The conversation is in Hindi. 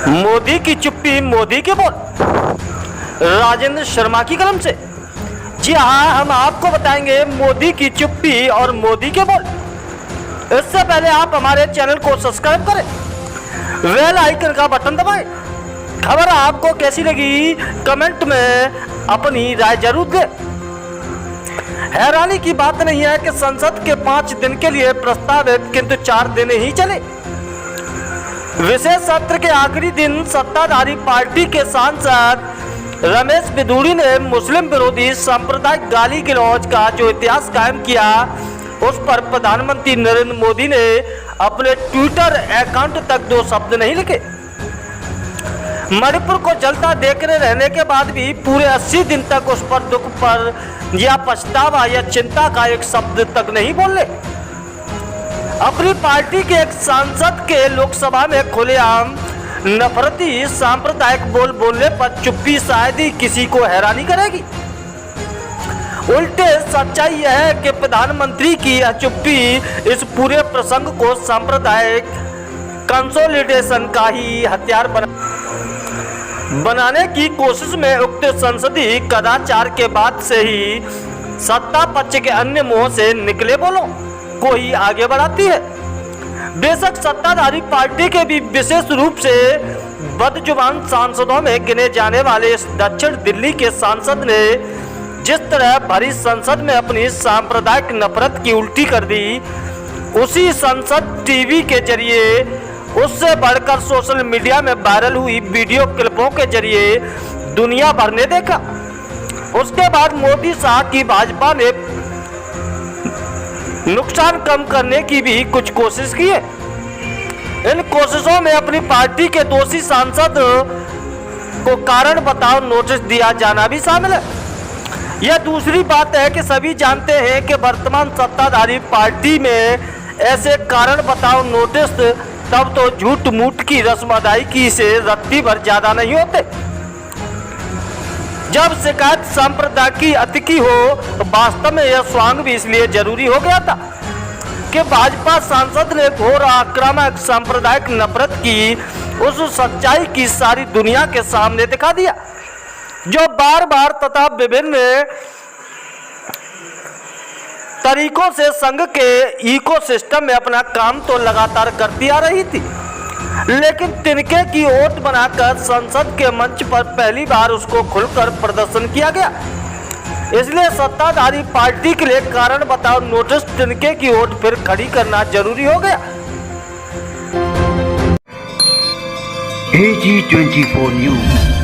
मोदी की चुप्पी मोदी के बोल, राजेंद्र शर्मा की कलम से। जी हाँ, हम आपको बताएंगे मोदी की चुप्पी और मोदी के बोल। इससे पहले आप हमारे चैनल को सब्सक्राइब करें, बेल आइकन का बटन दबाएं। खबर आपको कैसी लगी कमेंट में अपनी राय जरूर दें। हैरानी की बात नहीं है कि संसद के 5 दिन के लिए प्रस्तावित किंतु 4 दिन ही चले। विशेष सत्र के आखिरी दिन सत्ताधारी पार्टी के सांसद रमेश बिधूड़ी ने मुस्लिम विरोधी सांप्रदायिक गाली गलौज का जो इतिहास कायम किया, उस पर प्रधानमंत्री नरेंद्र मोदी ने अपने ट्विटर अकाउंट तक 2 शब्द नहीं लिखे। मणिपुर को जलता देखने रहने के बाद भी पूरे 80 दिन तक उस पर दुख पर या पछतावा या चिंता का एक शब्द तक नहीं बोले। अपनी पार्टी के एक सांसद के लोकसभा में खुलेआम नफरती सांप्रदायिक बोल बोलने पर चुप्पी शायद ही किसी को हैरानी करेगी। उल्टे सच्चाई यह है कि प्रधानमंत्री की यह चुप्पी इस पूरे प्रसंग को सांप्रदायिक कंसोलिडेशन का ही हथियार बनाने की कोशिश में उक्त संसदीय कदाचार के बाद से ही सत्ता पक्ष के अन्य मुंह से निकले बोलों को ही आगे बढ़ाती है। बेशक सत्ताधारी पार्टी के भी विशेष रूप से बदजुबान सांसदों में गिने जाने वाले इस दक्षिण दिल्ली के सांसद ने जिस तरह भरी संसद में अपनी सांप्रदायिक नफरत की उल्टी कर दी, उसी संसद टीवी के जरिए उससे बढ़कर सोशल मीडिया में वायरल हुई वीडियो क्लिपों के जरिए दुनिया भर ने देखा। उसके बाद मोदी साहब की भाजपा ने नुकसान कम करने की भी कुछ कोशिश की है। इन कोशिशों में अपनी पार्टी के दोषी सांसद को कारण बताओ नोटिस दिया जाना भी शामिल है। यह दूसरी बात है कि सभी जानते हैं कि वर्तमान सत्ताधारी पार्टी में ऐसे कारण बताओ नोटिस तब तो झूठ मूठ की रस्म अदायगी से रत्ती भर ज्यादा नहीं होते। जब शिकायत संप्रदाय की अतिकी हो, वास्तव में यह स्वांग भी इसलिए जरूरी हो गया था कि भाजपा सांसद ने घोर आक्रामक सांप्रदायिक नफरत की उस सच्चाई की सारी दुनिया के सामने दिखा दिया, जो बार बार तथा विभिन्न तरीकों से संघ के इकोसिस्टम में अपना काम तो लगातार करती आ रही थी, लेकिन तिनके की ओट बनाकर संसद के मंच पर पहली बार उसको खुलकर प्रदर्शन किया गया। इसलिए सत्ताधारी पार्टी के लिए कारण बताओ नोटिस तिनके की ओट फिर खड़ी करना जरूरी हो गया। AG24 news.